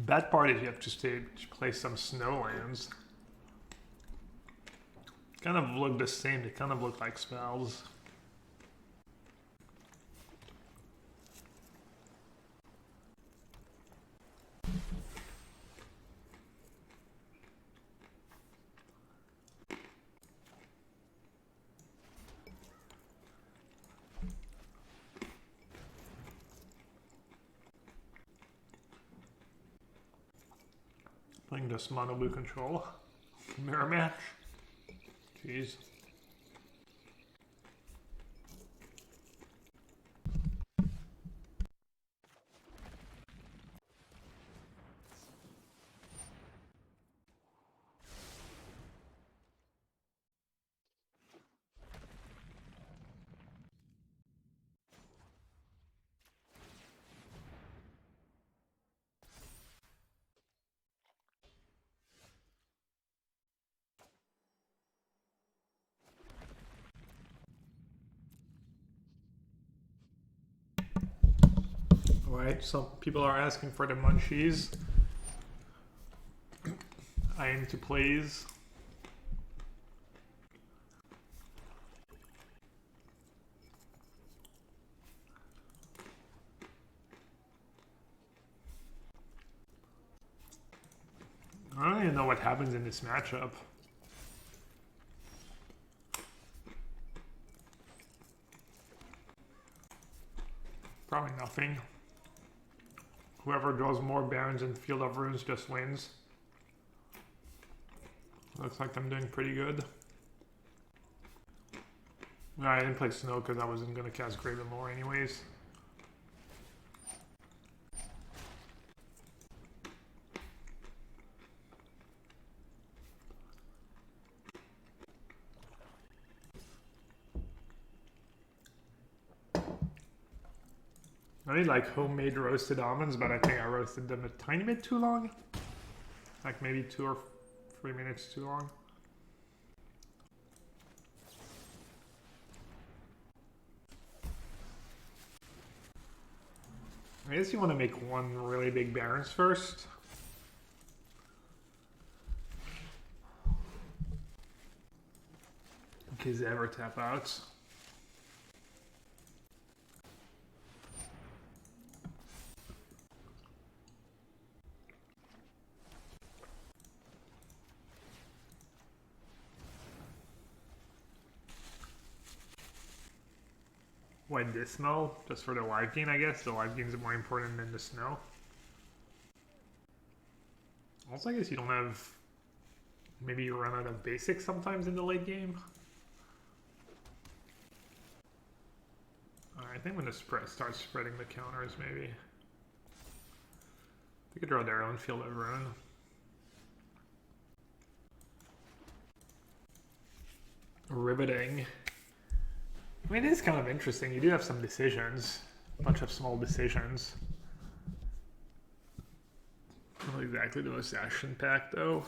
Bad part is you have to play some snowlands. Kind of look the same, they kind of look like spells. Playing this mono blue control. Mirror match. Jeez. Alright, so people are asking for the munchies. I aim to please. I don't even know what happens in this matchup. Probably nothing. Whoever draws more Barons and Field of Runes just wins. Looks like I'm doing pretty good. No, I didn't play Snow because I wasn't going to cast Graven Lore anyways. I need like homemade roasted almonds, but I think I roasted them a tiny bit too long. Like maybe 2 or 3 minutes too long. I guess you want to make one really big Barons first. In case they ever tap out. Why this snow? Just for the live gain, I guess. The live gain is more important than the snow. Also, I guess you don't have... Maybe you run out of basics sometimes in the late game. I think when the spread starts spreading the counters, maybe. They could draw their own Field of Ruin. Riveting. I mean, it is kind of interesting. You do have some decisions. A bunch of small decisions. Not exactly the most action-packed, though.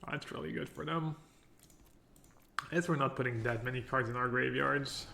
Oh, that's really good for them. I guess we're not putting that many cards in our graveyards.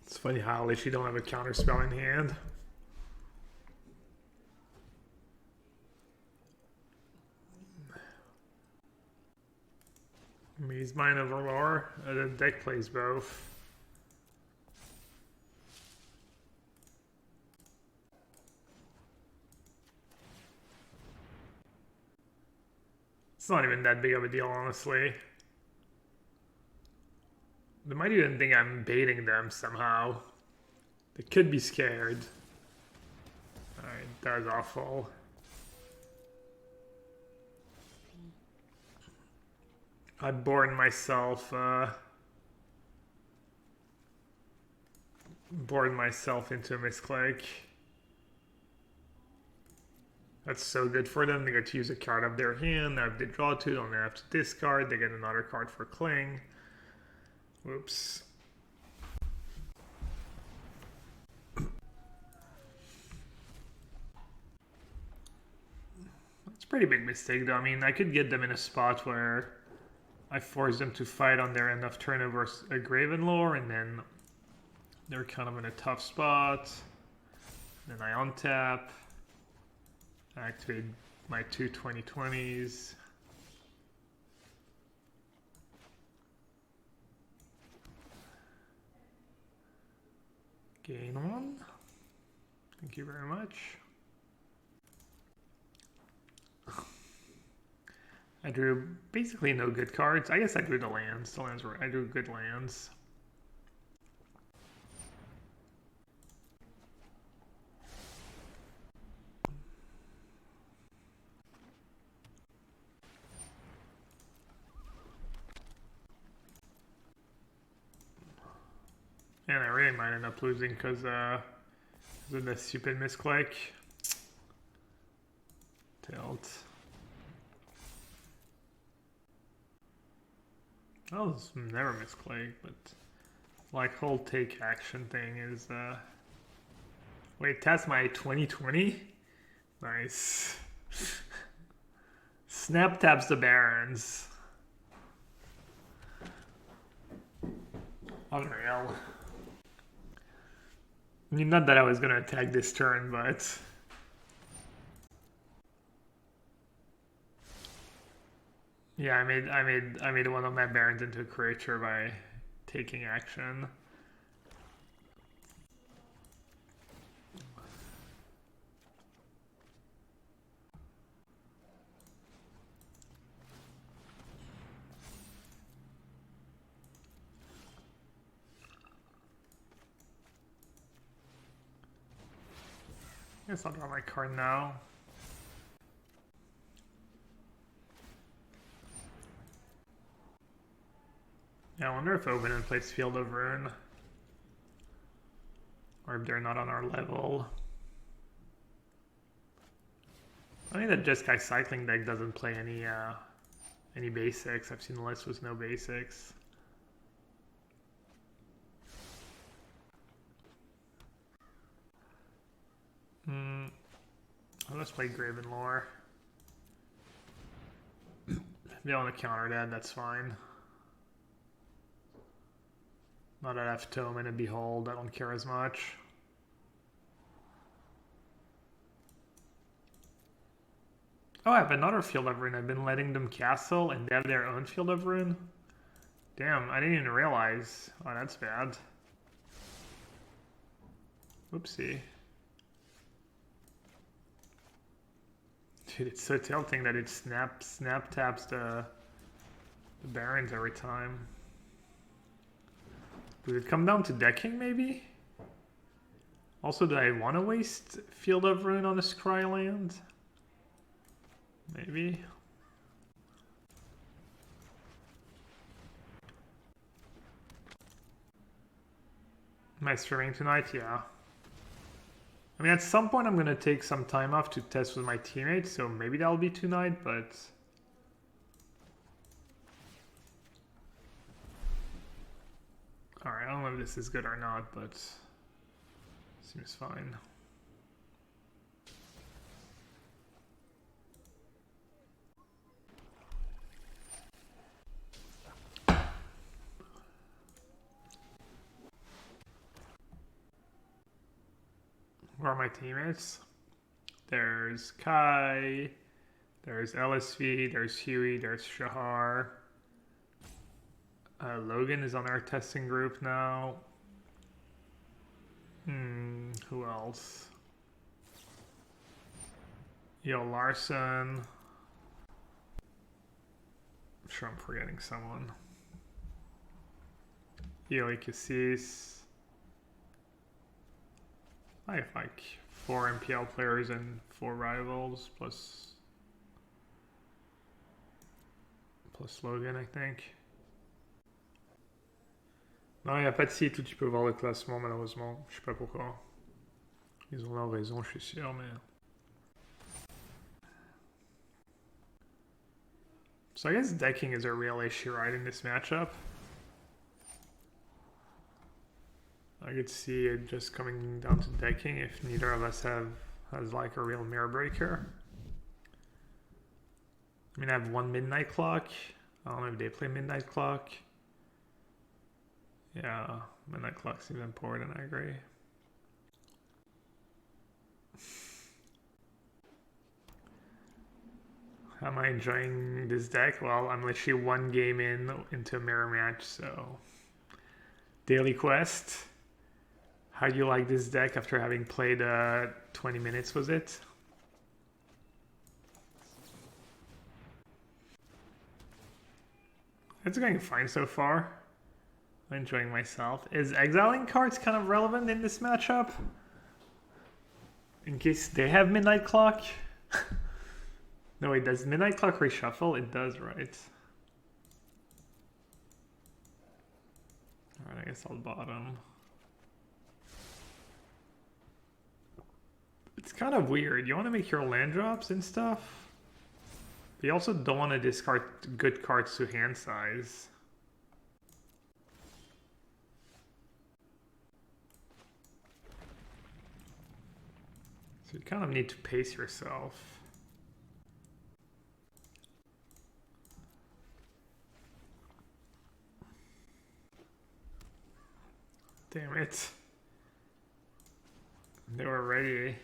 It's funny how at least you don't have a counter spell in hand. Maze Mine of Aurora. The deck plays both. It's not even that big of a deal, honestly. They might even think I'm baiting them somehow. They could be scared. Alright, that was awful. I bored myself into a misclick. That's so good for them. They get to use a card of their hand. Now if they draw two, don't have to discard. They get another card for cling. Whoops. It's a pretty big mistake though. I mean, I could get them in a spot where I force them to fight on their end of turn over a Graven Lore, and then they're kind of in a tough spot. Then I untap, activate my two 2020s. Gain one. Thank you very much. I drew basically no good cards. I guess I drew the lands. The lands were, I drew good lands. And I really might end up losing because of the stupid misclick. Tilt. Oh, this never misclick, but like whole take action thing is wait, test my 2020? Nice. Snap taps the Barons. Unreal. I mean, not that I was gonna attack this turn, but yeah, I made one of my Barons into a creature by taking action. I guess I'll draw my card now. Yeah, I wonder if Obenon plays Field of Ruin. Or if they're not on our level. I think that Jeskai Cycling deck doesn't play any basics. I've seen the list with no basics. Let's play Graven Lore. If they want to counter that, that's fine. Not that I have Tome and a Behold, I don't care as much. Oh, I have another Field of Ruin. I've been letting them castle and they have their own Field of Ruin. Damn, I didn't even realize. Oh, that's bad. Oopsie. Dude, it's so tilting that it snap taps the Barons every time. Does it come down to decking, maybe? Also, do I want to waste Field of Ruin on a Scry land? Maybe. Am I streaming tonight? Yeah. I mean, at some point I'm going to take some time off to test with my teammates, so maybe that'll be tonight, but... Alright, I don't know if this is good or not, but... Seems fine. Where are my teammates? There's Kai, there's LSV, there's Huey, there's Shahar. Logan is on our testing group now. Who else? Yo, Larson. I'm sure I'm forgetting someone. Yo, Cassis. I have like 4 MPL players and 4 rivals plus plus Logan, I think. Non, il n'y a pas de site où tu peux voir le classement, malheureusement. Je sais pas pourquoi. Ils ont leur raison, je suis sûr, mais... So I guess decking is a real issue, right, in this matchup. I could see it just coming down to decking if neither of us has like a real mirror breaker. I mean, I have one midnight clock. I don't know if they play midnight clock. Yeah, midnight clock seems important, I agree. How am I enjoying this deck? Well, I'm literally one game into a mirror match, so... Daily quest. How do you like this deck after having played 20 minutes, was it? It's going fine so far. I'm enjoying myself. Is exiling cards kind of relevant in this matchup? In case they have Midnight Clock? No, wait, does Midnight Clock reshuffle? It does, right? Alright, I guess I'll bottom. It's kind of weird. You want to make your land drops and stuff, but you also don't want to discard good cards to hand size. So you kind of need to pace yourself. Damn it. They were ready.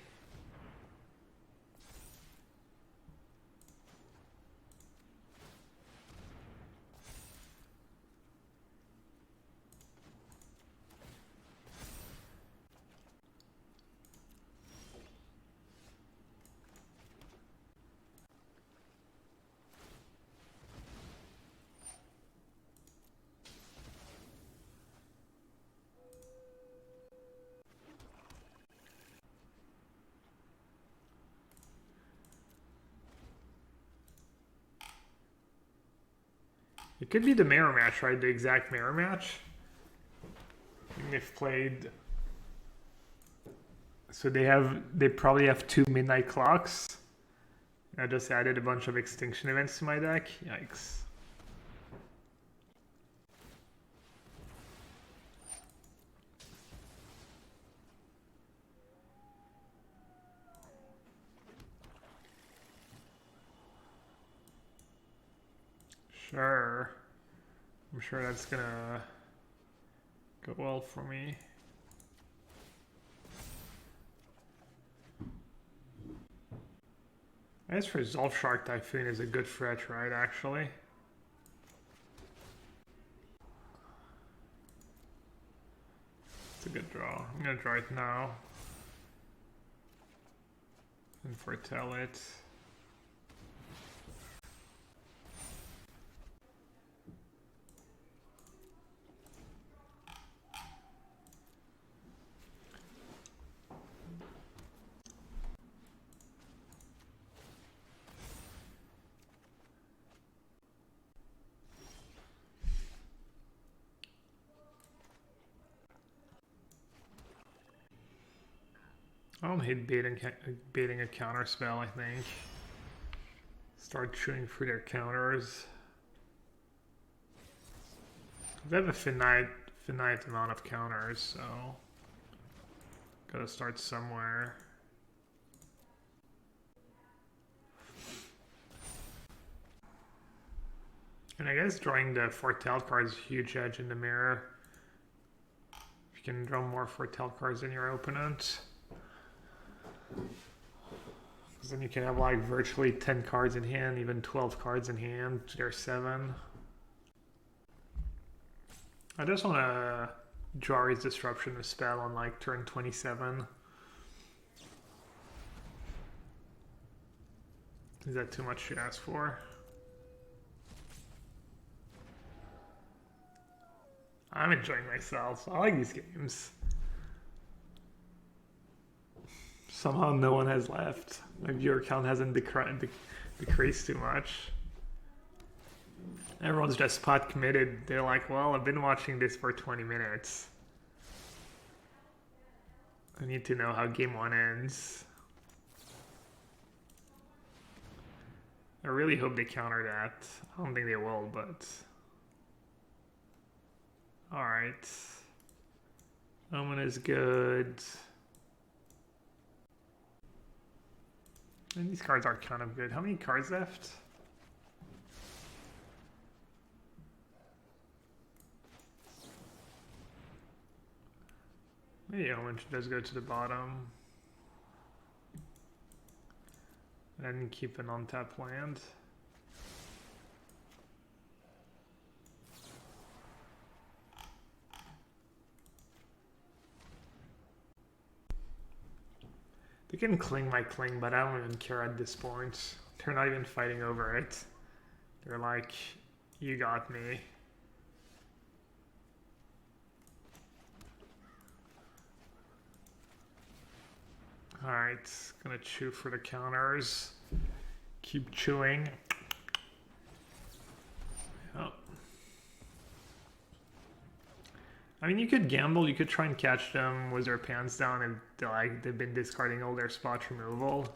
It could be the mirror match, right? The exact mirror match. And they've played. So they probably have 2 midnight clocks. I just added a bunch of extinction events to my deck. Yikes. Sure. I'm sure that's gonna go well for me. I guess Resolve Shark Typhoon is a good threat, right, actually? It's a good draw. I'm gonna draw it now. And foretell it. I don't hate baiting a counter spell, I think. Start chewing through their counters. They have a finite amount of counters, so gotta start somewhere. And I guess drawing the foretell card is a huge edge in the mirror. If you can draw more foretell cards than your opponent. Because then you can have like virtually 10 cards in hand, even 12 cards in hand. There's 7. I just want to draw his disruption to spell on like turn 27. Is that too much to ask for? I'm enjoying myself. I like these games. Somehow no one has left. My viewer count hasn't decreased too much. Everyone's just spot committed. They're like, well, I've been watching this for 20 minutes. I need to know how game 1 ends. I really hope they counter that. I don't think they will, but... Alright. Omen is good. And these cards are kind of good. How many cards left? Maybe Omen does go to the bottom. And keep an untapped land. They can cling my cling, but I don't even care at this point. They're not even fighting over it. They're like, you got me. Alright, gonna chew for the counters. Keep chewing. Oh. I mean, you could gamble, you could try and catch them with their pants down and like they've been discarding all their spot removal.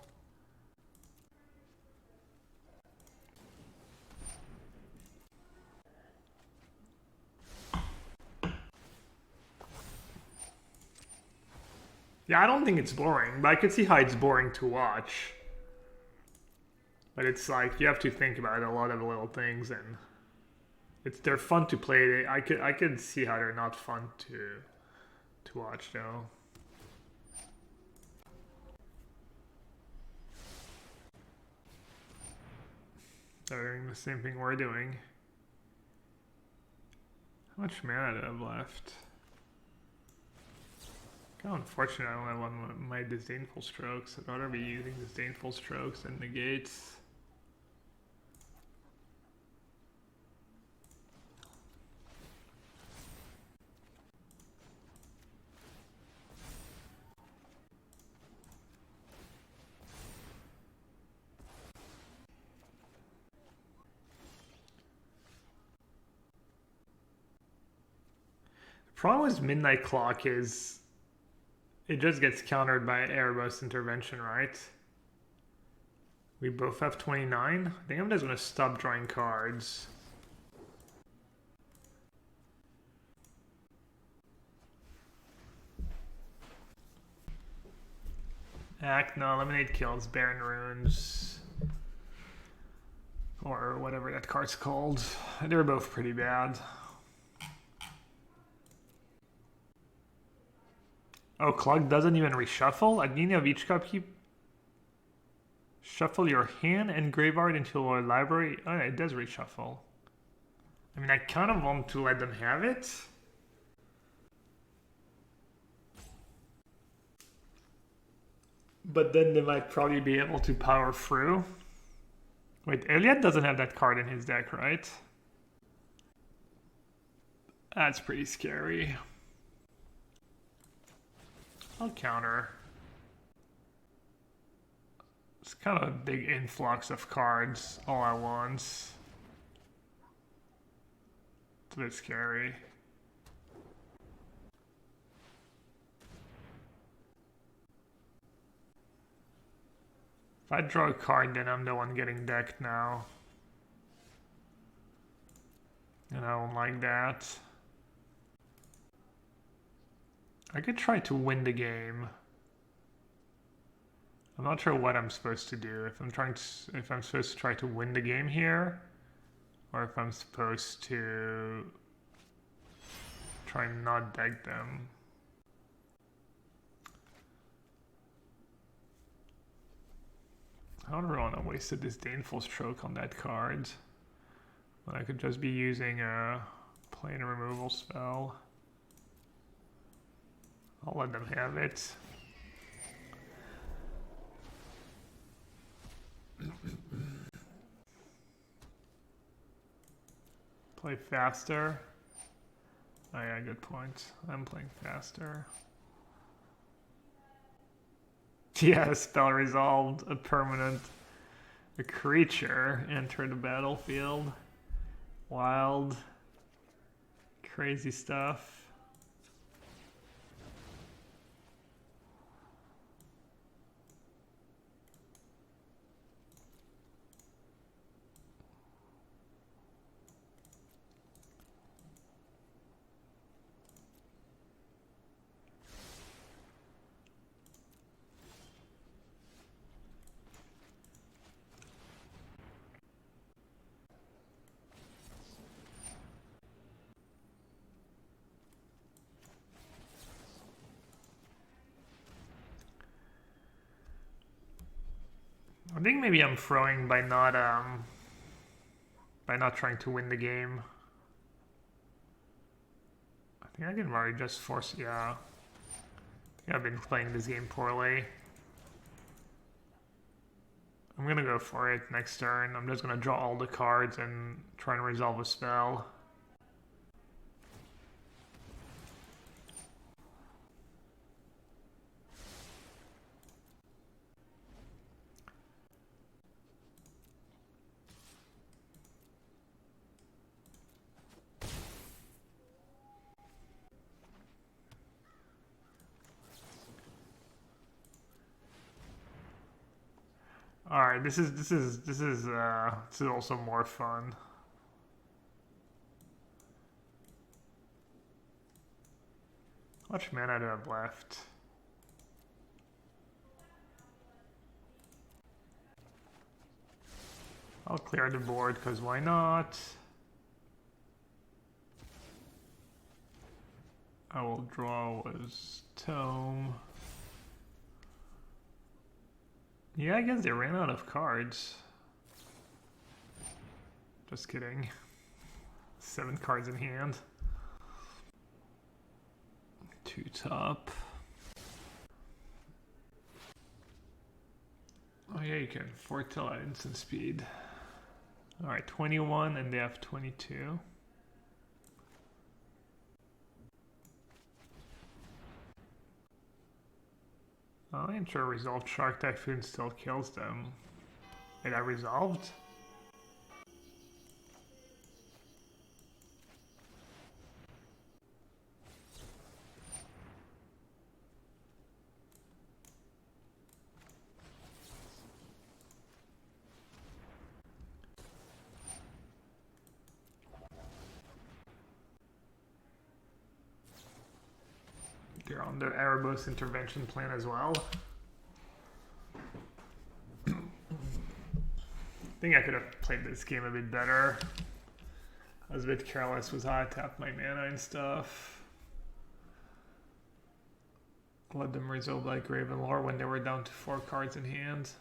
Yeah, I don't think it's boring, but I could see how it's boring to watch. But it's like, you have to think about a lot of little things, and they're fun to play. I could see how they're not fun to watch though. They're doing the same thing we're doing. How much mana do I have left? Kind of unfortunate I don't have one of my disdainful strokes. I'd rather be using disdainful strokes than negates. The problem with Midnight Clock is it just gets countered by Erebos Intervention, right? We both have 29. I think I'm just going to stop drawing cards. Act, no, eliminate kills, Baron Runes. Or whatever that card's called. They're both pretty bad. Oh, Clog doesn't even reshuffle? At the beginning of each cup, keep shuffle your hand and graveyard into your library. Oh, it does reshuffle. I mean, I kind of want to let them have it. But then they might probably be able to power through. Wait, Elliot doesn't have that card in his deck, right? That's pretty scary. I'll counter. It's kind of a big influx of cards all at once. It's a bit scary. If I draw a card, then I'm the one getting decked now. And I don't like that. I could try to win the game. I'm not sure what I'm supposed to do. If I'm supposed to try to win the game here, or if I'm supposed to try and not deck them. I don't really want to waste a disdainful stroke on that card. When I could just be using a plain removal spell. I'll let them have it. Play faster. Oh yeah, good point. I'm playing faster. Yeah, spell resolved. A creature entered the battlefield. wild, crazy stuff. I think maybe I'm throwing by not trying to win the game. I think I can already just force. Yeah, I think I've been playing this game poorly. I'm gonna go for it next turn. I'm just gonna draw all the cards and try and resolve a spell. All right, this is also more fun. How much mana do I have left? I'll clear the board because why not? I will draw as Tome. Yeah, I guess they ran out of cards. Just kidding. 7 cards in hand. 2 top. Oh yeah, you can foretell at instant speed. Alright, 21 and they have 22. I'm sure Resolved Shark Typhoon still kills them. Wait, I resolved? They're on the Erebos intervention plan as well. I think I could have played this game a bit better. I was a bit careless with how I tapped my mana and stuff. Let them resolve like Gravenlore when they were down to 4 cards in hand.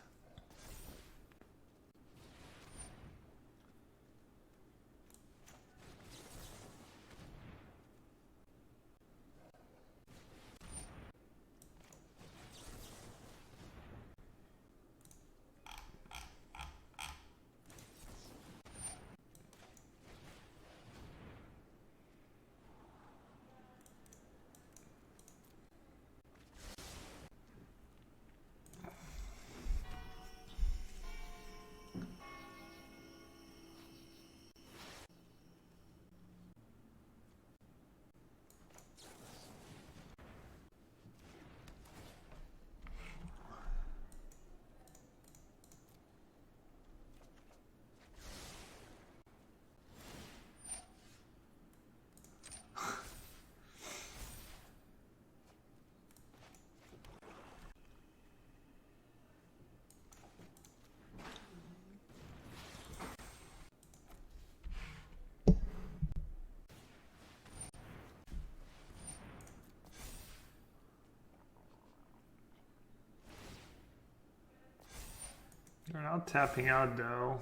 They're not tapping out though.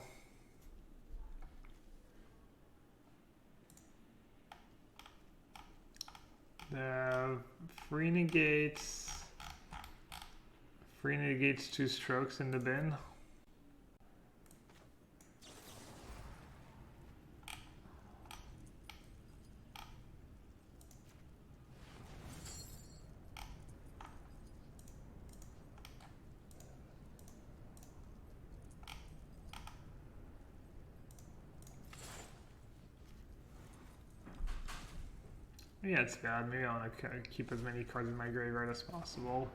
The free negates 2 strokes in the bin. Yeah, it's bad. Maybe I want to keep as many cards in my graveyard as possible.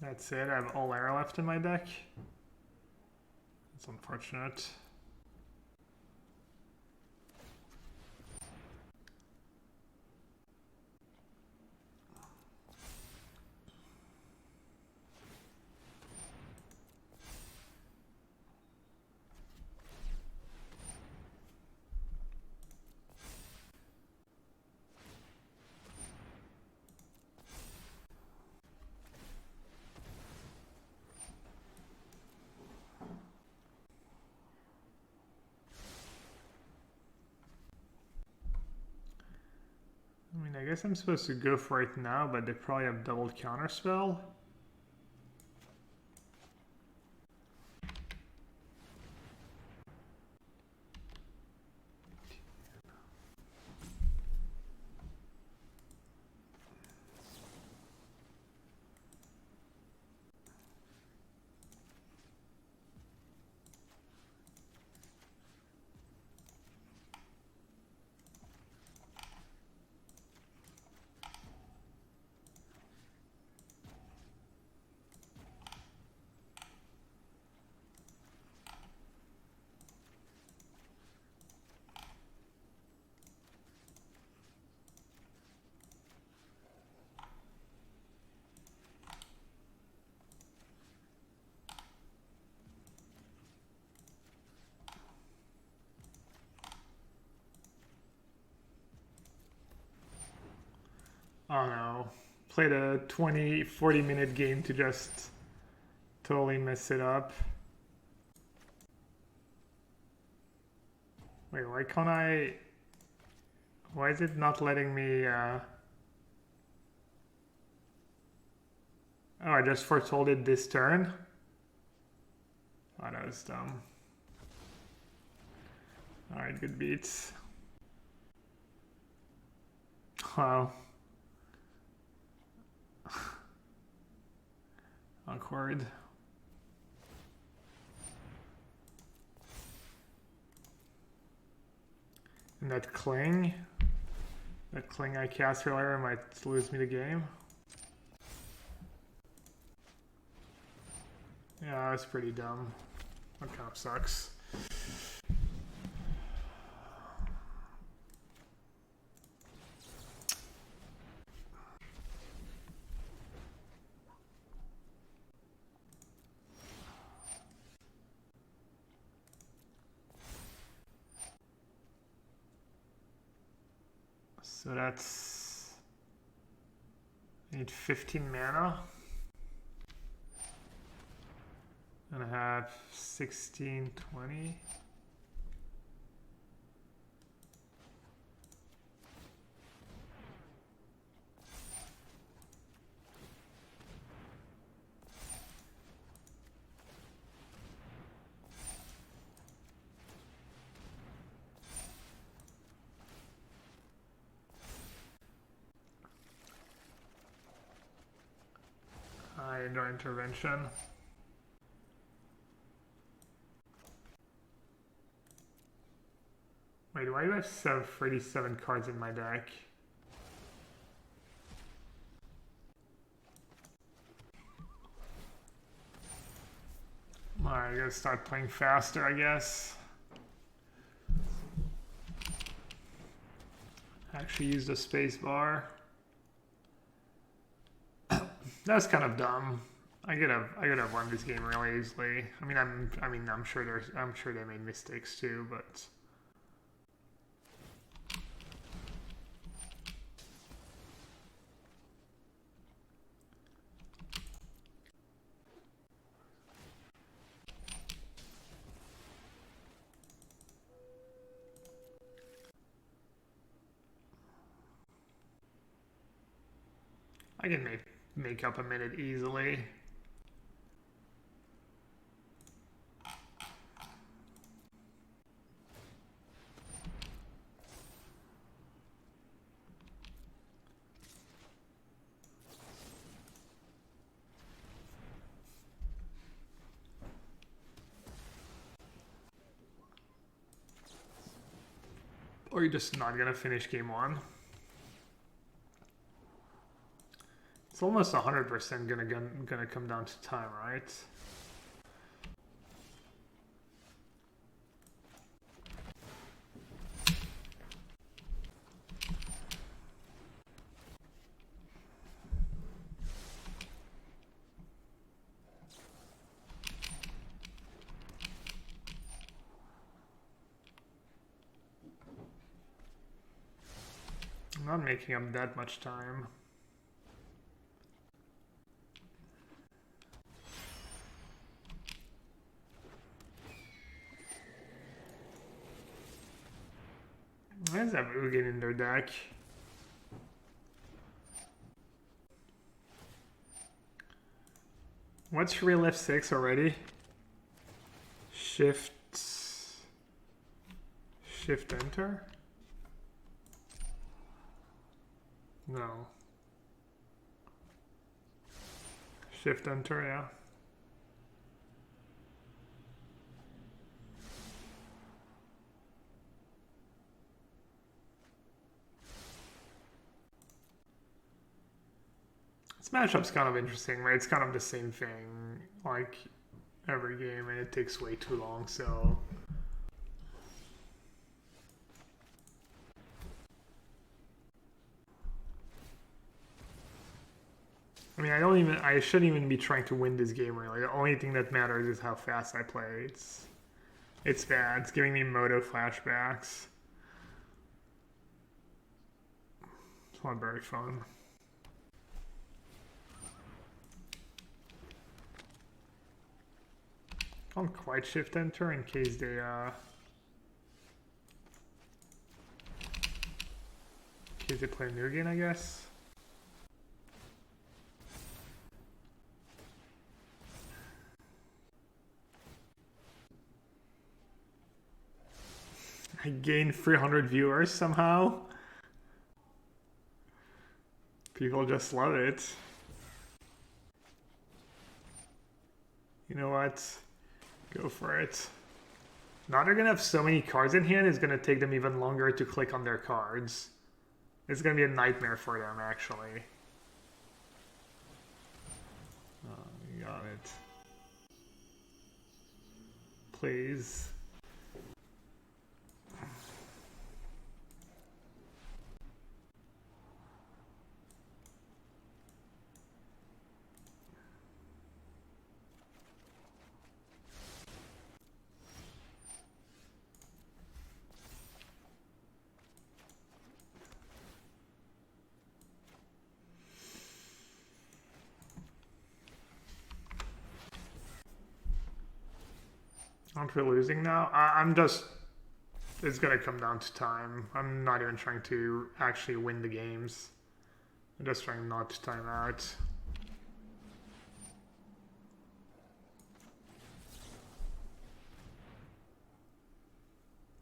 That's it. I have all air left in my deck. It's unfortunate. I mean, I guess I'm supposed to go for it now, but they probably have double counterspell. Oh no. Played a 20-40 minute game to just totally mess it up. Wait, why can't I... Why is it not letting me... Oh, I just foretold it this turn? Oh, that was dumb. Alright, good beats. Wow. Awkward. And that cling I cast earlier might lose me the game. Yeah, that's pretty dumb. That kind of sucks. So that's... I need 15 mana. And I have 16, 20. No intervention. Wait, why do I have 37 cards in my deck? Alright, I gotta start playing faster, I guess. Actually use the space bar. That's kind of dumb. I could have won this game really easily. I'm sure they made mistakes too, but I can make up a minute easily. Or you're just not gonna finish game one. It's almost 100% gonna come down to time, right? I'm not making up that much time. Why does have Ugin in their deck? What's real F6 already? Shift enter? No. Shift enter, yeah. This matchup's kind of interesting, right? It's kind of the same thing like every game, and it takes way too long, so... I mean, I shouldn't even be trying to win this game, really. The only thing that matters is how fast I play. It's bad. It's giving me Moto flashbacks. It's not very fun. Can't quite shift enter in case they play Nugen, I guess. I gained 300 viewers somehow. People just love it. You know what? Go for it. Now they're gonna have so many cards in hand, it's gonna take them even longer to click on their cards. It's gonna be a nightmare for them, actually. Oh, you got it. Please. Aren't we losing now? I'm just... It's gonna come down to time. I'm not even trying to actually win the games. I'm just trying not to time out.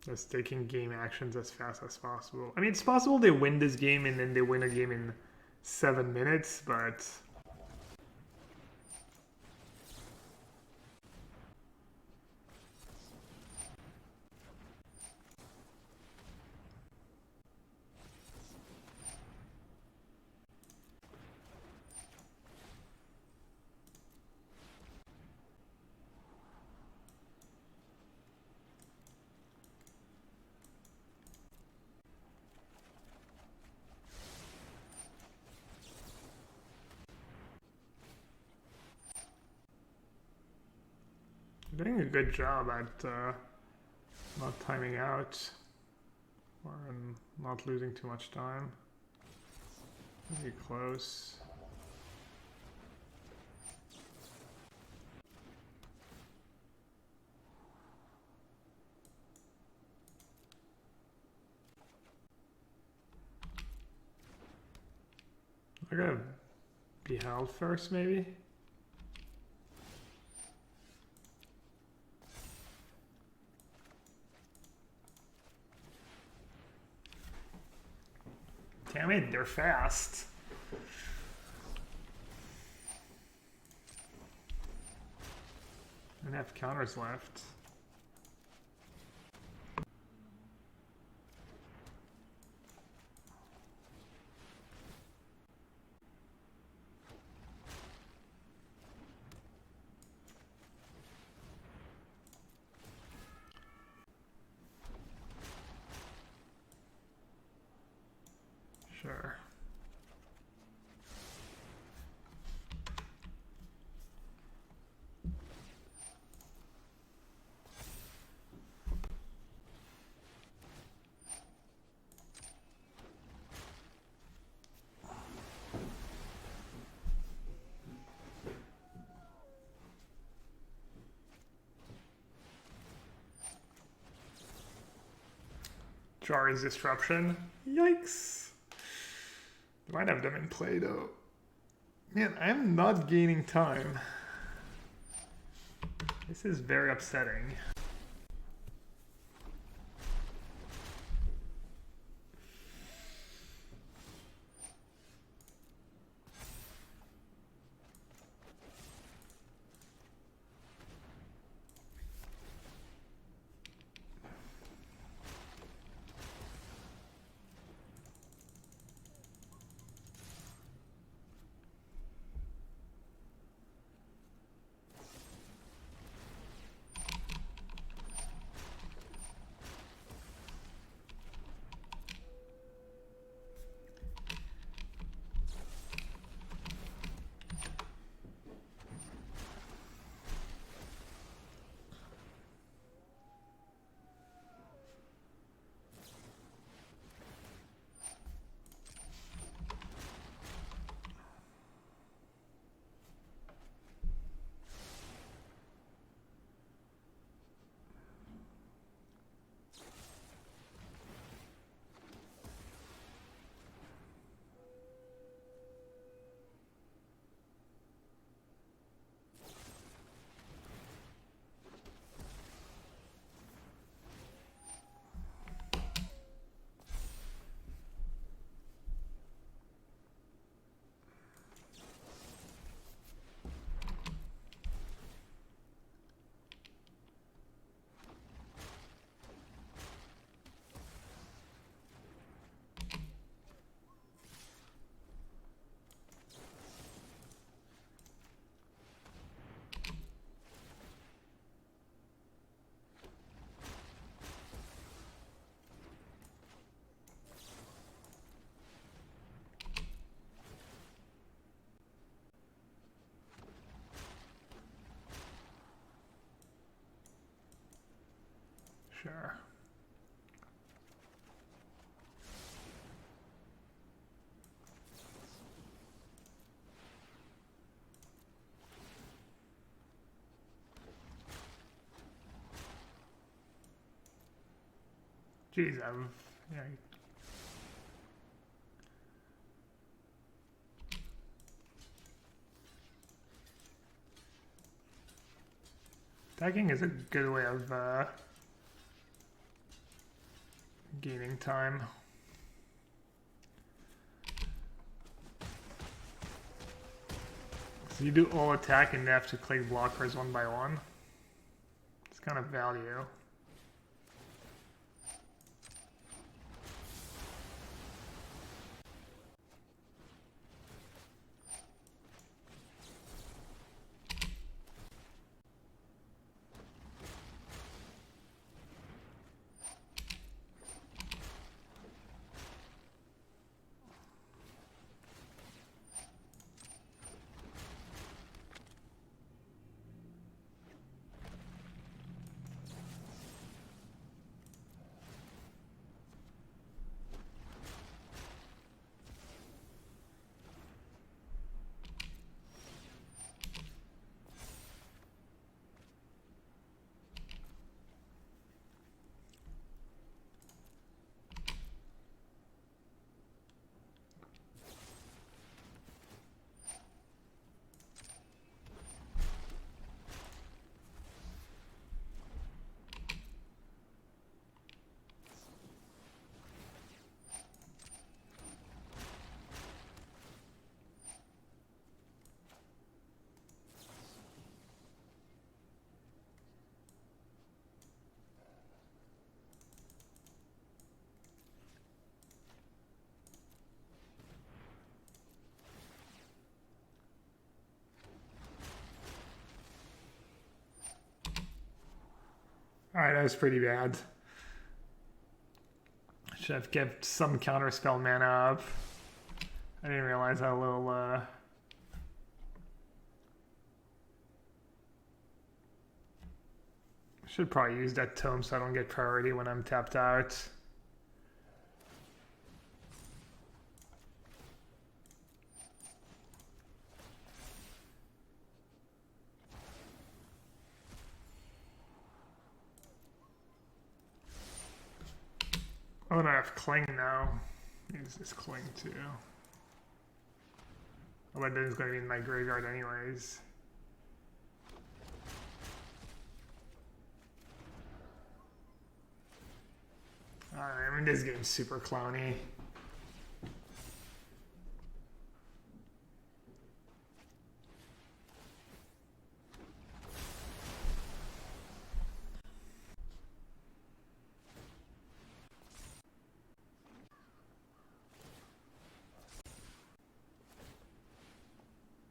Just taking game actions as fast as possible. I mean, it's possible they win this game and then they win a game in 7 minutes, but... doing a good job at not timing out or not losing too much time. Pretty close. I gotta be held first, maybe? Damn it, they're fast. And have counters left. Sure. Jari's Disruption. Yikes. They might have them in play though. Man, I'm not gaining time. This is very upsetting. Sure. Jeez, yeah. Attacking is a good way of gaining time. So you do all attack and have to click blockers one by one. It's kind of value. Alright, that was pretty bad. Should have kept some counterspell mana up. I didn't realize how little should probably use that tome so I don't get priority when I'm tapped out. Oh, and I have Cling now. Use this Cling too. Oh, but then it's going to be in my graveyard anyways. Alright, I mean, this game's super clowny.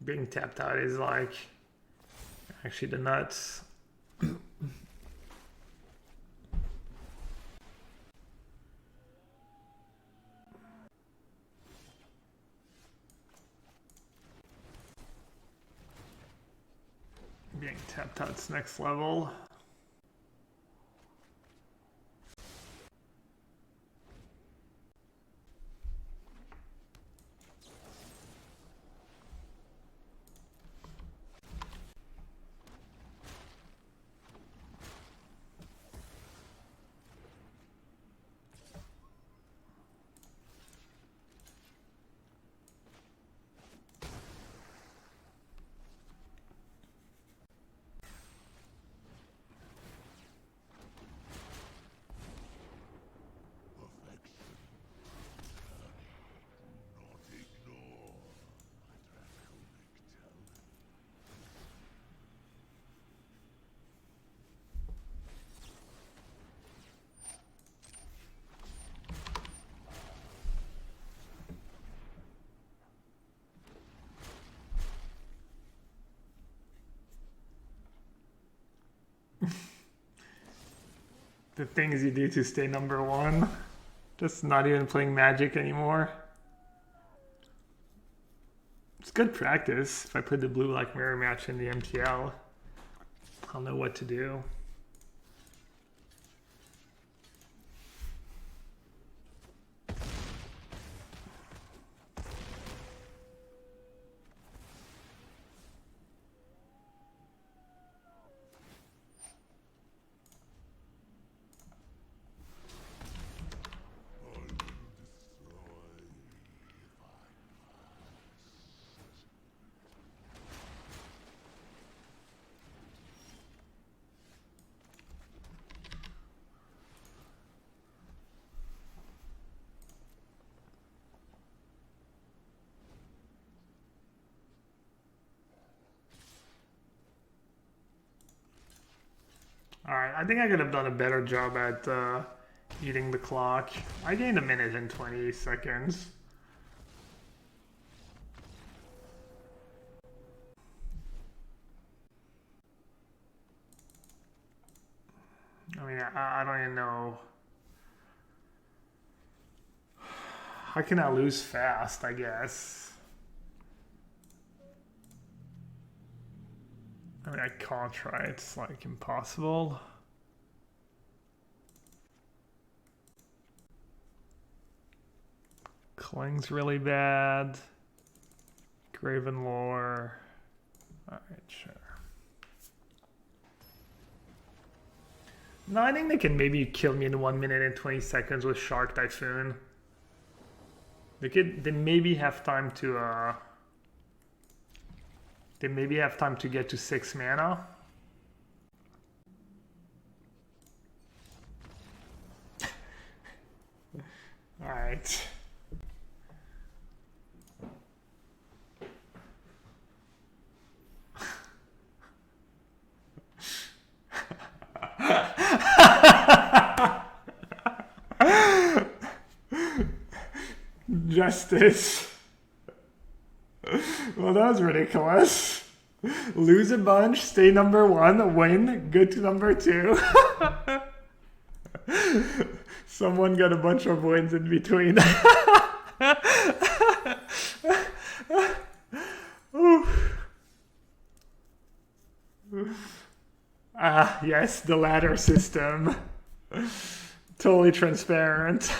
Being tapped out is like actually the nuts. Being tapped out's next level. The things you do to stay number one. Just not even playing Magic anymore. It's good practice. If I put the blue-black mirror match in the MTL, I'll know what to do. Alright, I think I could have done a better job at eating the clock. I gained 1 minute and 20 seconds. I mean, I don't even know. How can I lose fast, I guess? I mean, I can't try. It's like impossible. Kling's really bad. Graven Lore. Alright, sure. No, I think they can maybe kill me in 1 minute and 20 seconds with Shark Typhoon. They maybe have time to they maybe have time to get to 6 mana. Alright. Justice. Well, that was ridiculous. Lose a bunch, stay number 1, win, good to number 2. Someone got a bunch of wins in between. Ah, yes, the ladder system. Totally transparent.